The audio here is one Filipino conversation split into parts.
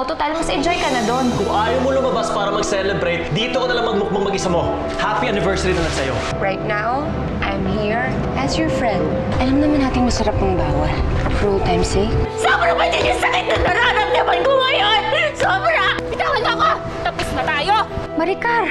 mo. Total, mas enjoy ka na doon. Kung ayaw mo lumabas para mag-celebrate, dito ka na lang magmukbang mag-isa mo. Happy anniversary na lang sa'yo. Right now, I'm here as your friend. Alam naman natin masarap ang bawal. For old time's sake. Sobra ba din yung sakit na nararamdaman ko ngayon? Sobra! Bitawan ako! Tapos na tayo! Maricar,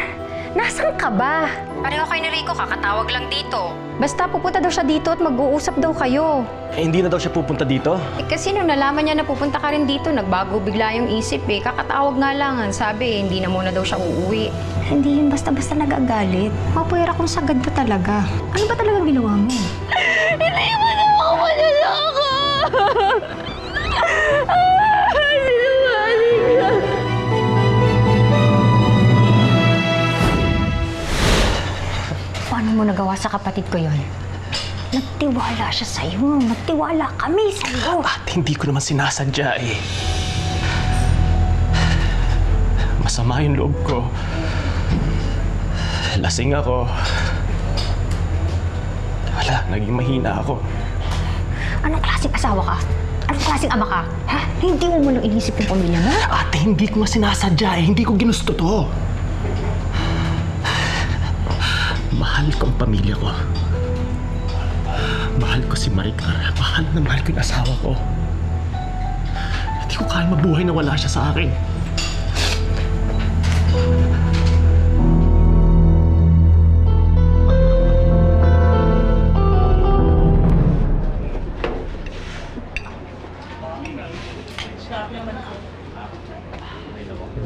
nasan ka ba? Pareho kayo ni Rico, kakatawag lang dito. Basta pupunta daw siya dito at mag-uusap daw kayo. Eh, hindi na daw siya pupunta dito? Eh, kasi nung nalaman niya na pupunta ka rin dito, nagbago bigla yung isip eh. Kakatawag nga lang. Sabi hindi na muna daw siya uuwi. Hindi yun basta-basta nagagalit. Mapuwera kung sagad ba talaga. Ano ba talaga ginawa mo? Hindi mo na ako manaloko! Sinungaling ka! Paano mo nagawa sa kapatid ko yon? Nagtiwala siya sa'yo. Nagtiwala kami sa'yo. At hindi ko naman sinasadya eh. Masama yung loob ko. Lasing ako. Wala, naging mahina ako. Anong klaseng asawa ka? Anong klaseng ama ka? Ha? Hindi mo lang inisip yung pamilya mo? Ate, hindi ko nga sinasadya eh. Hindi ko ginusto to. Mahal ko ang pamilya ko. Mahal ko si Maricar. Mahal na mahal ko yung asawa ko. Hindi ko kaya mabuhay na wala siya sa akin.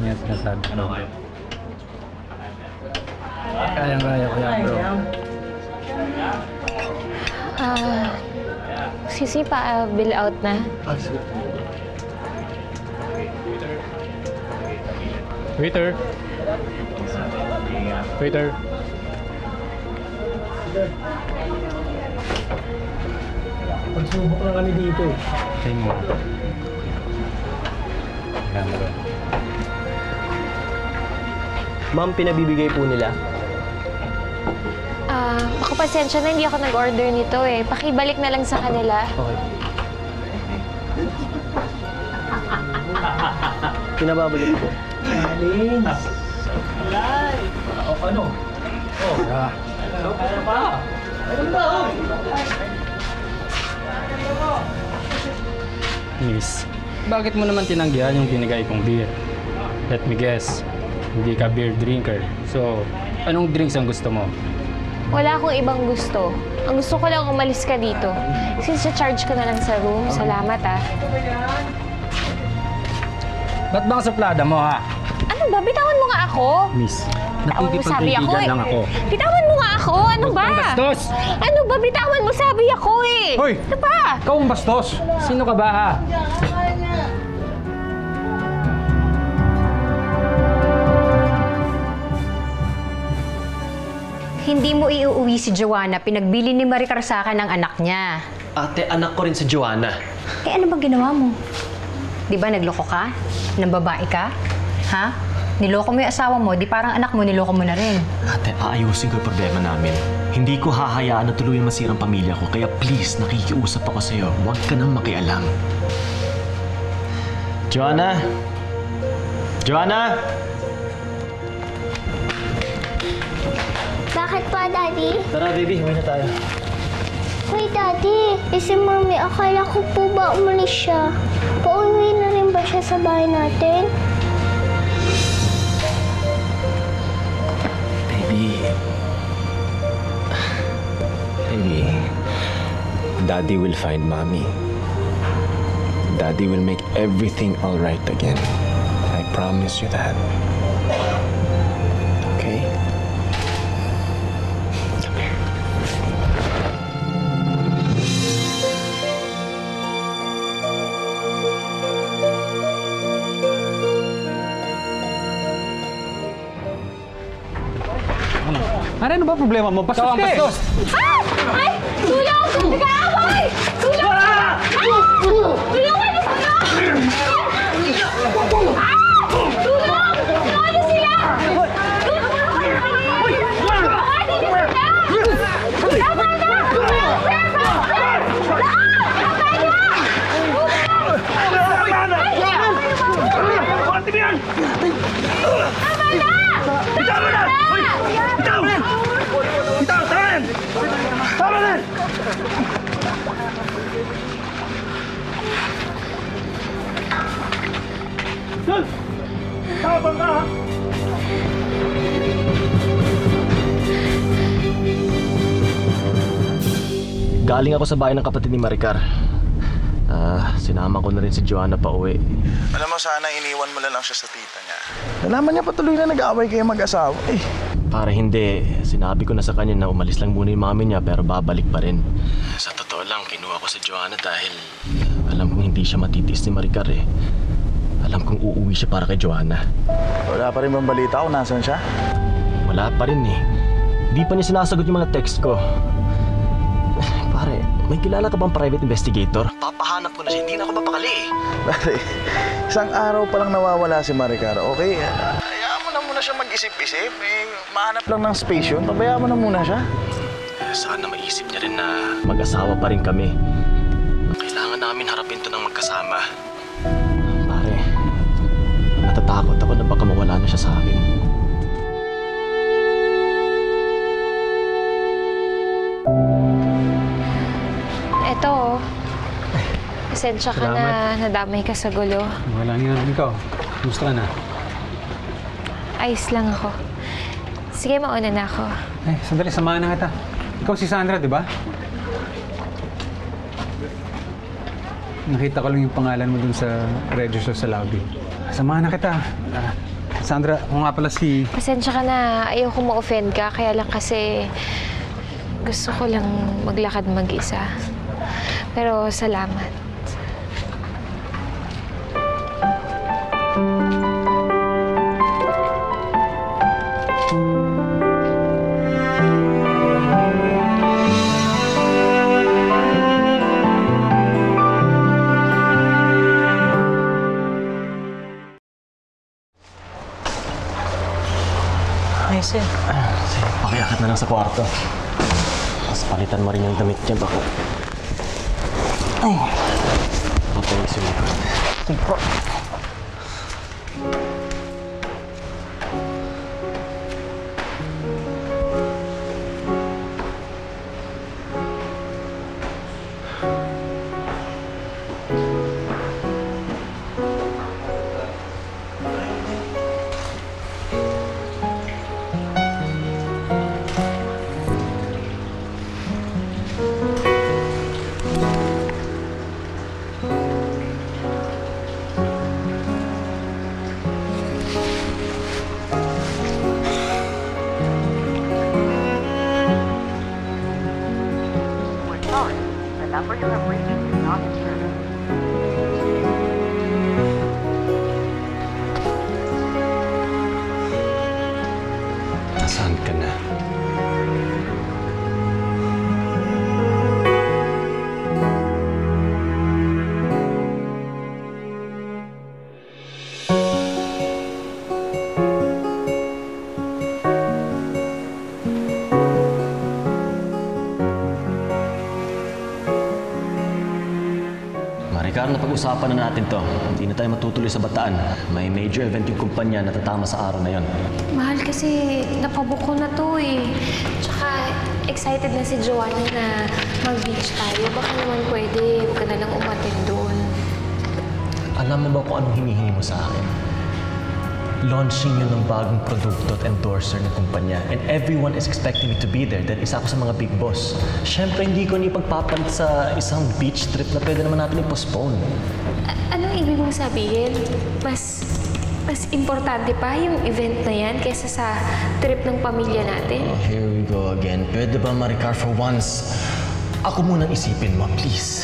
Yan sinasabi ko. Kaya ko yan, bro. Sisi pa, bill out na. Waiter. Waiter. Pagsubok lang kami dito eh. Tingin mo. Yan, bro. Ma'am, pinabibigay po nila. Ako pasensya na, hindi ako nag-order nito eh. Pakibalik na lang sa kanila. Okay. Pinababalik po. Alins! Alay! Ano? Ano pa? Miss, bakit mo naman tinanggihan yung binigay kong beer? Let me guess, hindi ka beer drinker. So, anong drinks ang gusto mo? Wala akong ibang gusto. Ang gusto ko lang umalis ka dito. Since charge ka na lang sa room, salamat ah. Ba't bang suplada mo, ha? Ano ba? Bitawan mo nga ako! Miss, Bitawan mo sabi ako nakikipagkaibigan eh. lang ako. Bitawan mo nga ako! Ano ba? Ang bastos! Ano ba? Bitawan mo sabi ako eh! Hoy! Ano ba? Ikaw ang bastos! Sino ka ba, ha? Hindi mo iuuwi si Joanna. Pinagbili ni Maricar sa akin ang anak niya. Ate, anak ko rin si Joanna. Eh ano bang ginawa mo? Di ba nagloko ka? Nang babae ka? Ha? Niloko mo yung asawa mo, di parang anak mo, niloko mo na rin. Ate, aayusin ko yung problema namin. Hindi ko hahayaan na tuluyan masirang pamilya ko, kaya please, nakikiusap ako sa'yo. Huwag ka nang makialam. Joanna? Joanna? Bakit pa, Daddy? Tara, baby. Huwag na tayo. Hoy, Daddy. Si Mami, akala ko po ba umalis siya? Pauwi na rin ba siya sa bahay natin? Baby. Baby. Daddy will find Mommy. Daddy will make everything all right again. I promise you that. Okay? Come here. Ano ba problema mo? Bastos ka eh! Ah! Ay! Tulong! Nag-aaway! Tulong! Ah! Tulungan! Tulong! Ah! Tulong! Tulungan niyo sila! Tama na! Tama na! Galing ako sa bahay ng kapatid ni Maricar. Sinama ko na rin si Joanna pa uwi. Alam mo, sana iniwan mo na lang siya sa tita niya. Nalaman niya patuloy na nag-aaway kayo mag-asawa. Para hindi, sinabi ko na sa kanya na umalis lang muna yung mami niya pero babalik pa rin. Sa totoo lang, kinuha ko si Joanna dahil alam kong hindi siya matitiis ni Maricar eh. Alam kong uuwi siya para kay Joanna. Wala pa rin bang balita kung nasan siya? Wala pa rin eh. Di pa niya sinasagot yung mga text ko. Pare, may kilala ka bang private investigator? Papahanap ko na siya, hindi na ako mapakali eh. Pare, isang araw pa lang nawawala si Maricar, okay? Hayaan mo na muna siya mag-isip-isip. Mahanap lang ng space yun. Pabayaan mo na muna siya. Sana maisip niya rin na mag-asawa pa rin kami. Kailangan namin harapin to ng magkasama. Pare, natatakot ako na baka mawala na siya sa akin. Eto, pasensya ka na nadamay ka sa gulo. Wala nga. Ikaw, kumusta ka na? Ayos lang ako. Sige, mauna na ako. Sandali, samahan na kita. Ikaw si Sandra, di ba? Nakita ko lang yung pangalan mo dun sa register sa lobby. Samahan na kita. Sandra, ako nga pala si... Pasensya ka na. Ayoko ma-offend ka. Kaya lang kasi gusto ko lang maglakad mag-isa. Pero salamat. Ay, sir. Sige, pakiakit na lang sa kwarto. Tapos palitan mo rin yung damit niya bako. Ay. Okay, sige. Sige po. Nasaan ka na? Maricar, napag-usapan na natin to. Hindi na tayo matutuloy sa Bataan. May major event yung kumpanya na tatama sa araw na yon. Mahal kasi napabuko na to eh. Tsaka excited na si Joanna na mag-beach tayo. Baka naman pwede, huwag ka na lang umatin doon. Alam mo ba kung anong hinihingi mo sa akin? Launching yun ng bagong produkto at endorser ng kumpanya. And everyone is expecting me to be there dahil isa ako sa mga big boss. Siyempre, hindi ko ipagpapalit sa isang beach trip na pwede naman natin i-postpone. Anong ibig mong sabihin? Mas importante pa yung event na yan kaysa sa trip ng pamilya natin? Oh, here we go again. Pwede ba, Maricar, for once, ako munang isipin mo, please?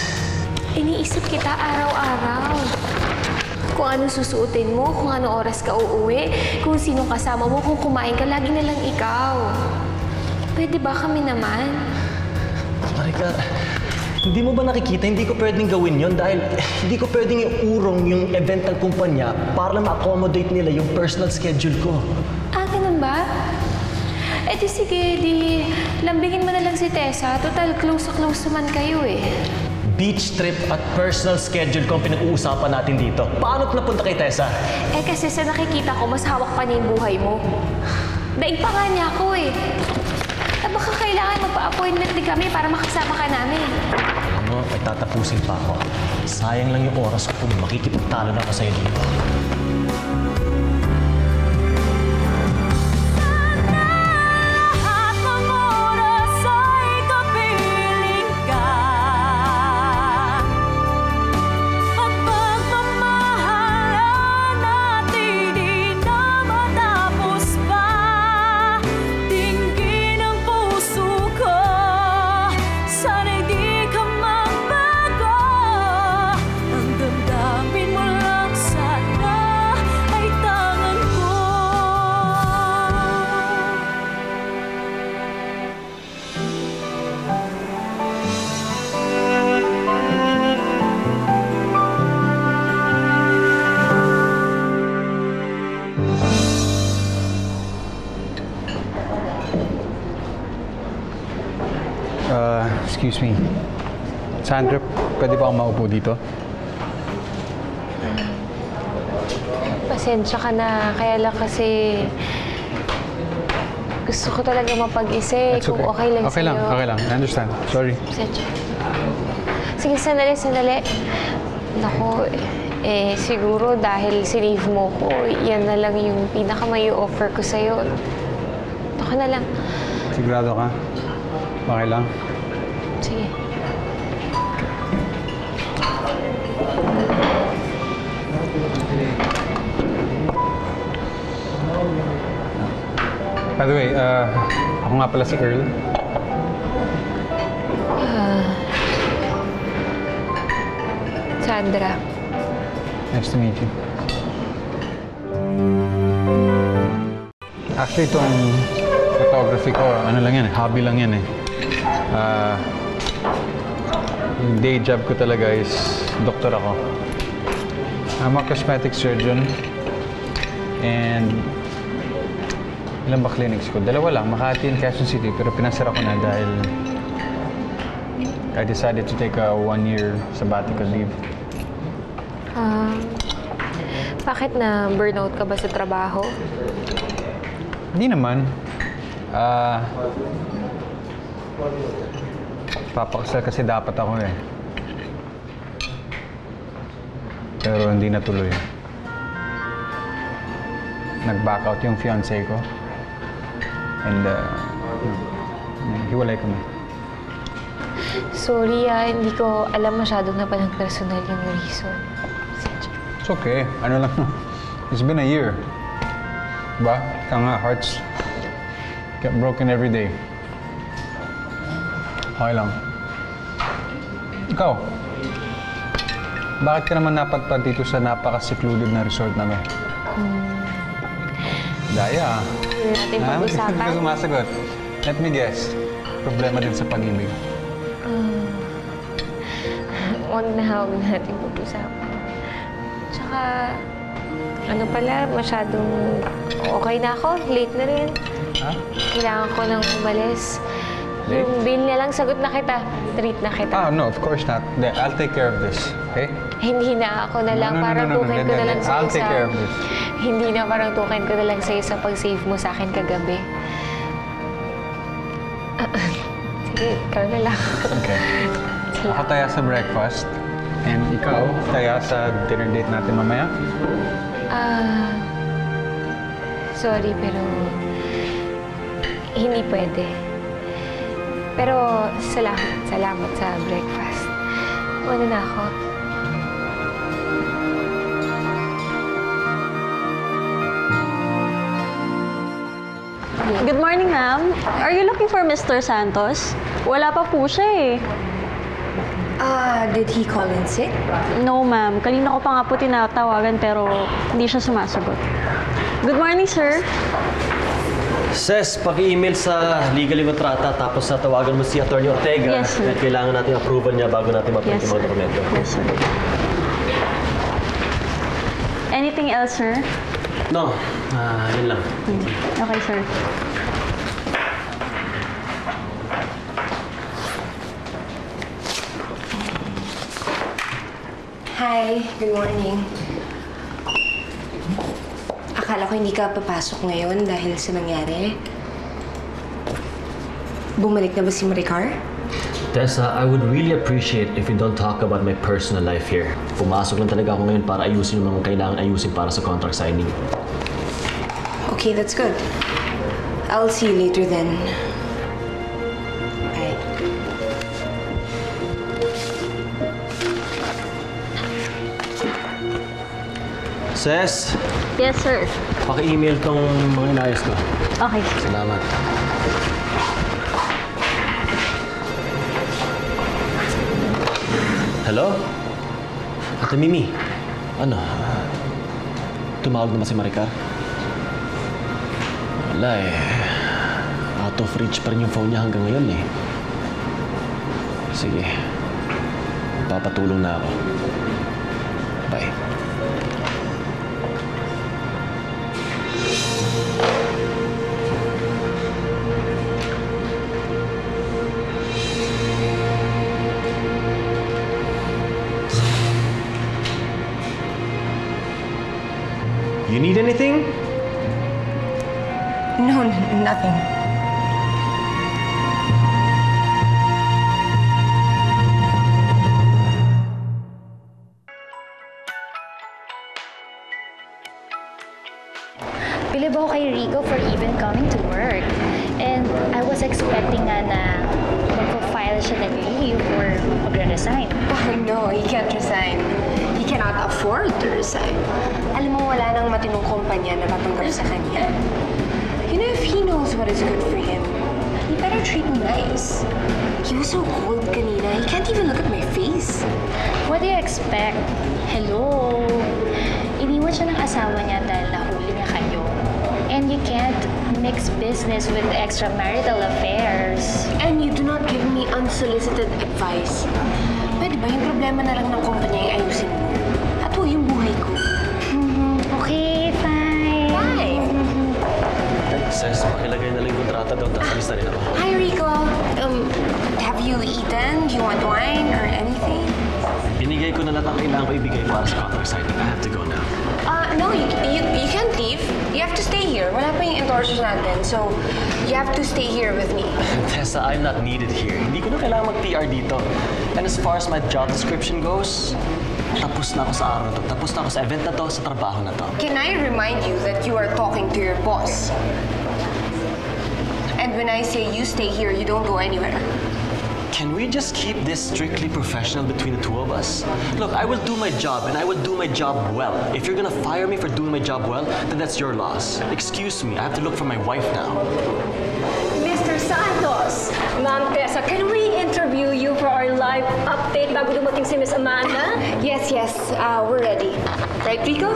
Iniisip kita araw-araw. Kung ano susuotin mo, kung ano oras ka uuwi, kung sino kasama mo, kung kumain ka, lagi na lang ikaw. Pwede ba kami naman? Maricar, hindi mo ba nakikita, hindi ko pwedeng gawin yon dahil hindi ko pwedeng iurong yung event ng kumpanya para ma-accommodate nila yung personal schedule ko. Ah, ganun ba? Eh di sige, di lambingin mo na lang si Tessa. Total, close naman kayo eh. Beach trip at personal schedule ko ang pinag-uusapan natin dito. Paano't napunta kay Tessa? Eh kasi sa nakikita ko, mas hawak pa niya yung buhay mo. Daig pa nga niya ako eh. At baka kailangan magpa-appointment din kami para makasama ka namin. Alam mo, may tatapusin pa ako. Sayang lang yung oras ko kung makikipagtalo na ako sa'yo dito. Excuse me. Sandra, pwede ba akong maupo dito? Pasensya ka na. Kaya lang kasi gusto ko talaga mapag-isip That's kung okay lang Okay sa'yo. lang, okay lang. I understand. Sorry. Pasensya. Sige, sandali. Naku, siguro dahil sinave mo ko, yan na lang yung pinaka may offer ko sa'yo. Ako na lang. Sigurado ka? Okay lang? Sige. By the way, ako nga pala si Earl. Sandra. Nice to meet you. Actually, itong photography ko, ano lang yan, hobby lang yan eh. Yung day job ko talaga is doktor ako. I'm a cosmetic surgeon. And ilan ba clinics ko? Dalawa lang, Makati and Quezon City. Pero pinasara ko na dahil I decided to take a 1-year sabbatical leave. Bakit na burnout ka ba sa trabaho? Hindi naman. Papakasal kasi dapat ako eh. Pero hindi natuloy. Nag-back out yung fiancé ko. And, hiwalay kami. Sorry hindi ko alam masyadong na palang personal yung reason. It's okay. Ano lang. It's been a year. Diba? Kaya nga, hearts get broken every day. Okay lang. Ikaw, bakit ka naman napadpad dito sa napaka-secluded na resort namin? Daya. Hindi natin Hindi pag-usapan. ka sumasagot. Let me guess. Problema din sa pag-ibig. Huwag na natin pag-usapan. Tsaka, ano pala, masyadong okay na ako. Late na rin. Ha? Kailangan ko nang umalis. Late? Yung bill na lang, sagot na kita. Treat na kita. No, of course not. I'll take care of this. Okay? Hindi na, ako na lang. Parang tukin ko na lang sa'yo I'll take care of this. Hindi na, parang tukin ko na lang sa'yo sa pag-save mo sa akin kagabi. Sige, ikaw na lang. Okay. Ako taya sa breakfast. And ikaw, taya sa dinner date natin mamaya. Sorry, pero hindi pwede. Pero salamat sa breakfast. Una na ako. Good morning, ma'am. Are you looking for Mr. Santos? Wala pa po siya eh. Did he call in sick? No, ma'am. Kanina ko pa nga po tinatawagan pero hindi siya sumasagot. Good morning, sir. Ses, paki-email sa legally kontrata tapos sa tawagan mo si Atty. Ortega. Yes, sir. At kailangan natin approval niya bago natin ma-print Yes, yung mga sir. dokumento. Yes, sir. Anything else, sir? No, yun lang. Okay, sir. Hi, good morning. akala ko hindi ka papasok ngayon dahil sa nangyari. Bumalik na ba si Maricar? Tessa, I would really appreciate if you don't talk about my personal life here. Pumasok lang talaga ako ngayon para ayusin yung mga kailangan ayusin para sa contract signing. Okay, that's good. I'll see you later then. Bye. Ses, Yes, sir. paki-email tong mga inayos ko. Okay. Salamat. Hello? Ate Mimi, ano? Tumawag naman si Maricar? Wala eh. Out of reach pa rin yung phone niya hanggang ngayon eh. Sige. Papatulong na ako. Bye. You need anything? No, nothing. Bilib ako kay Rico for even coming to work. And I was expecting nga na magpo-file siya ng leave or magre-resign. Oh no, he can't resign. He cannot afford to resign. Alam mo, wala nang matinong kumpanya na tatanggap sa kanya. You know, if he knows what is good for him, he better treat me nice. He was so cold kanina, he can't even look at my face. What do you expect? Hello? Iniwan siya ng asawa niya dahil nahuli niya kayo. And you can't mix business with extramarital affairs. And you do not give me unsolicited advice. Pwede ba yung problema na lang ng kumpanya yung ayusin mo? At huwag yung buhay ko. Okay, fine. Fine. Ses, pakilagay na lang yung kontrata doon, tapos alis na rin ako. Hi, Rico. Have you eaten? Do you want wine or anything? Binigay ko na lahat ang kailangan ko ibigay para sa contract signing. I have to go now. No, you can't leave. You have to stay here. Wala pa yung endorsers natin, so you have to stay here with me. Tessa, I'm not needed here. Hindi ko na kailangan mag-PR dito. And as far as my job description goes, tapos na ako sa araw na to. Tapos na ako sa event na to, sa trabaho na to. Can I remind you that you are talking to your boss? And when I say you stay here, you don't go anywhere. Can we just keep this strictly professional between the two of us? Look, I will do my job, and I will do my job well. If you're gonna fire me for doing my job well, then that's your loss. Excuse me, I have to look for my wife now. Mr. Santos, Ma'am Tessa, can we interview you for our live update bago dumating si Miss Amanda? Yes, we're ready. Right, Rico?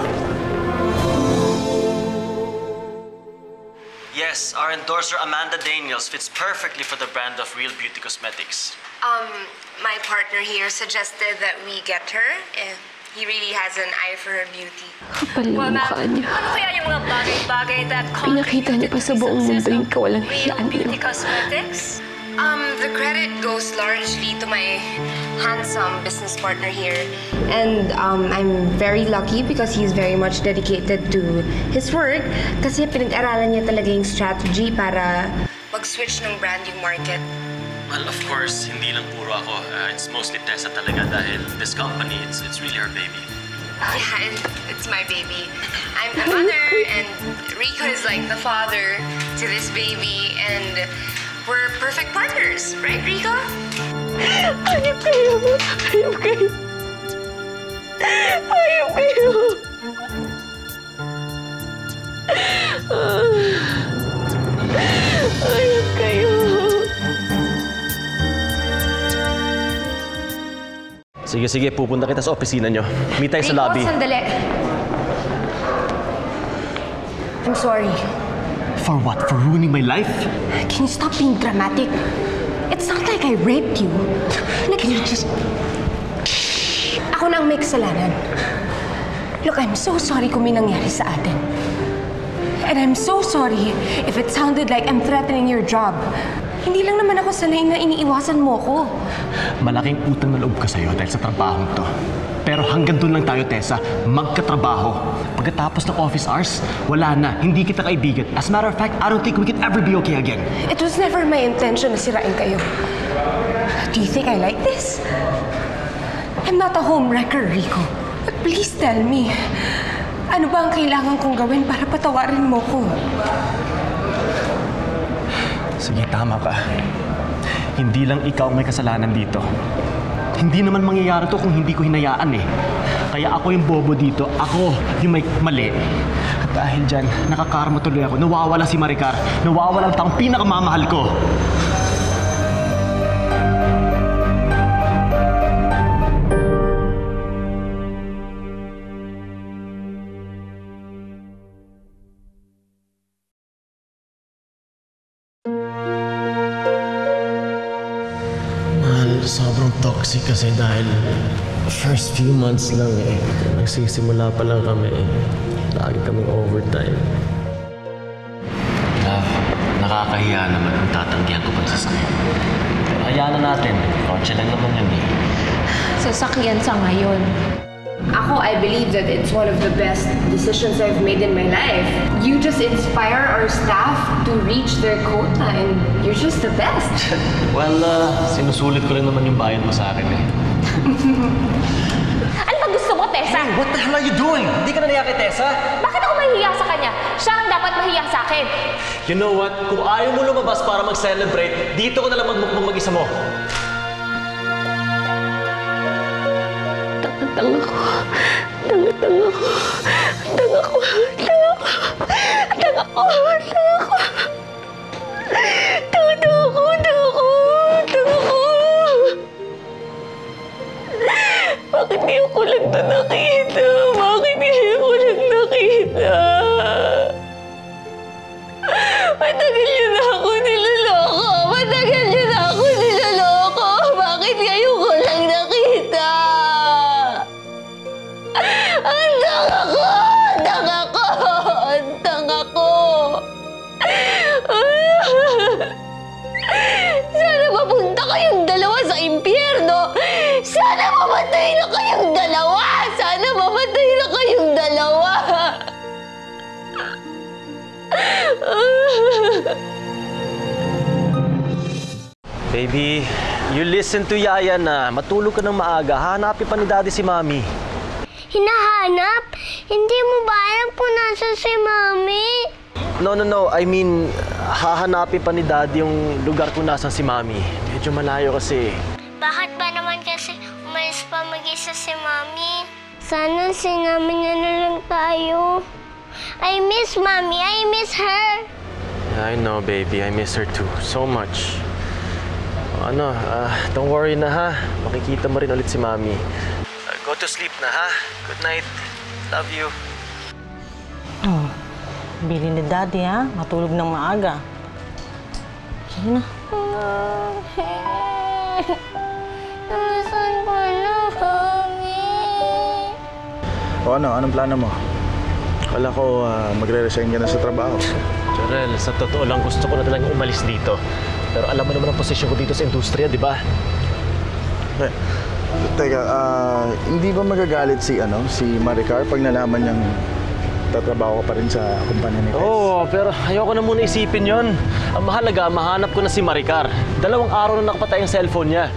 Yes, our endorser Amanda Daniels fits perfectly for the brand of Real Beauty Cosmetics. My partner here suggested that we get her. He really has an eye for her beauty. Kapal yung mukha niya. Ano kaya yung mga bagay-bagay that Pinakita niya pa sa buong mundo yung kawalang Real hiyaan Beauty niya. Cosmetics? The credit goes largely to my handsome business partner here. And I'm very lucky because he's very much dedicated to his work kasi pinag-aralan niya talaga yung strategy para mag-switch ng brand yung market. Well, of course, hindi lang puro ako. It's mostly Tessa talaga dahil this company, it's really her baby. Yeah, it's my baby. I'm the mother and Rico is like the father to this baby and we're perfect partners, right, Rico? Ayop kayo! Ayop kayo! Ayop kayo! Ayop kayo! Sige, pupunta kita sa opisina nyo. Meet tayo sa lobby. Rico, sandali. I'm sorry. For what? For ruining my life? Can you stop being dramatic? It's not like I raped you. Can you just... Ako na ang may kasalanan. Look, I'm so sorry kung may nangyari sa atin. And I'm so sorry if it sounded like I'm threatening your job. Hindi lang naman ako sanay na iniiwasan mo ko. Malaking utang na loob ko sa'yo dahil sa trabahong to. Pero hanggang doon lang tayo, Tessa. Magkatrabaho. Pagkatapos ng office hours, wala na. Hindi kita kaibigan. As a matter of fact, I don't think we could ever be okay again. It was never my intention na sirain kayo. Do you think I like this? I'm not a homewrecker, Rico. But please tell me, ano ba ang kailangan kong gawin para patawarin mo ko? Sige, tama ka. Hindi lang ikaw may kasalanan dito. Hindi naman mangyayari to kung hindi ko hinayaan eh. Kaya ako yung bobo dito. Ako yung may mali. At dahil dyan, nakakarma tuloy ako. Nawawala si Maricar. Nawawala ang taong pinakamamahal ko. Sobrang toxic kasi dahil first few months lang eh. Nagsisimula pa lang kami eh. Lagi kaming overtime. Nakakahiya naman ang tatanggihan ko pang sasakyan. Pero hayaan na natin. Kotse lang naman yan eh. Sasakyan sa ngayon. Ako, I believe that it's one of the best decisions I've made in my life. You just inspire our staff to reach their quota and you're just the best. Well, sinusulit ko rin naman yung bayad mo sa akin eh. Ano ba gusto mo, Tessa? Hey, what the hell are you doing? Hindi ka na naiya kay Tessa? Bakit ako mahihiya sa kanya? Siya ang dapat mahiya sa akin. You know what? Kung ayaw mo lumabas para mag-celebrate, dito ko na lang magmukbang mag-isa mo. Tanga ko. Tanga ko. Tanga ko. Tanga ko. Tanga ko. Tanga ko. Tanga ko. Tanga ko. Tanga ko. Bakit di ako lang ito nakita? Bakit di ako lang nakita? Matagal niyo na ako niloloko. Matagal niyo na ako niloloko. Bakit ngayon ko lang nakita? Ang tanga ko! Ang tanga ko! Ang tanga ko! Sana mapunta kayong dalawa sa impyerno! Sana mamatay na kayong dalawa! Sana mamatay na kayong dalawa! Baby, you listen to Yaya na. Matulog ka ng maaga. Hanapin pa ni Daddy si Mami. Hinahanap? Hindi mo ba alam kung nasa si Mami? No. I mean, hahanapin pa ni Daddy yung lugar kung nasan si Mami. Medyo malayo kasi. Bakit ba naman kasi umalis pa mag-isa si Mami? Sana sinama niya na lang tayo. I miss Mami. I miss her. I know, baby. I miss her too. So much. Don't worry na ha. Makikita mo rin ulit si Mami. Go to sleep na ha. Good night. Love you. Oh, bili ni Daddy ha. Matulog ng maaga. Sige na. Namasan ko na, Mami. O anong plano mo? Kala ko magre-resign ka na sa trabaho. Jarel, sa totoo lang gusto ko na talagang umalis dito. Pero alam mo naman ang posisyon ko dito sa industriya, di ba? Teka, hindi ba magagalit si Maricar pag nalaman niyang tatrabaho ka pa rin sa kumpanya ni Tess? Oo, pero ayoko na muna isipin yon. Ang mahalaga, mahanap ko na si Maricar. 2 araw na nakapatay ang cellphone niya.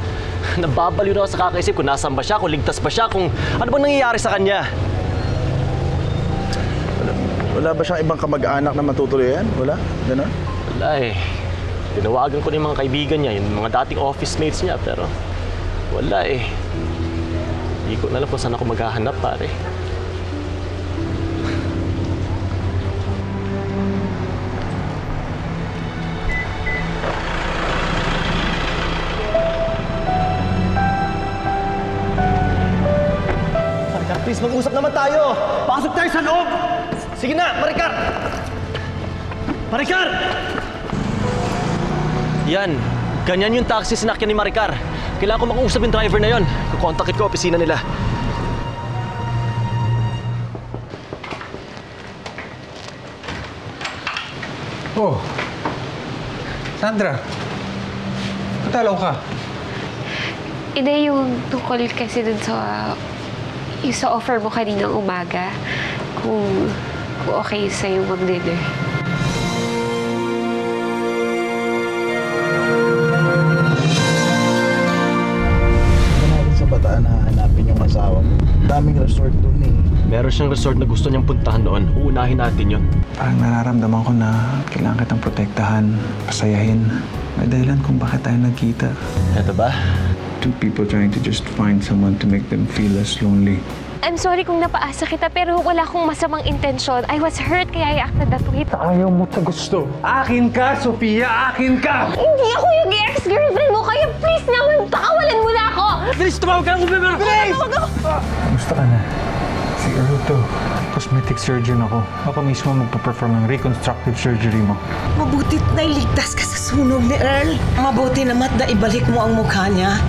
Nababaliw na ako sa kakaisip kung nasan ba siya, kung ligtas ba siya, kung ano bang nangyayari sa kanya. Wala ba siyang ibang kamag-anak na matutuloyan? Wala? Gano'n? Wala eh. Tinawagan ko na yung mga kaibigan niya, yung mga dating office mates niya, pero wala eh. Hindi ko na alam kung saan ako maghahanap, pare. Maricar, please, mag-usap naman tayo! Pasok tayo sa loob! Sige na, Maricar! Maricar! Yan, ganyan yung taxi sinakyan ni Maricar. Kailangan ko makausap yung driver na yon. Kukontakit ko opisina nila. Oh, Sandra. Patalaw ka. Hindi, yung tungkol kasi dun sa... yung sa offer mo kaninang umaga. kung okay sa'yo mag-dinner. Natin sa Bataan na hanapin yung asawa mo. Daming resort dun eh. Meron siyang resort na gusto niyang puntahan doon. Uunahin natin yun. Parang nararamdaman ko na kailangan kitang protektahan, pasayahin. May dahilan kung bakit tayo nagkita. Eto ba? Two people trying to just find someone to make them feel less lonely. I'm sorry kung napaasa kita pero wala akong masamang intensyon. I was hurt kaya I acted that way. Ayaw mo sa gusto. Akin ka, Sofia! Akin ka! Hindi ako yung ex-girlfriend mo kaya please naman pakawalan mo na ako! Bilis, tumawag ka ng gobyerno! Bilis! Kamusta ka na? Si Earl to. Cosmetic surgeon ako. Ako mismo magpa-perform ng reconstructive surgery mo. Mabutit na iligtas ka sa sunog ni Earl. Mabuti naman na ibalik mo ang mukha niya.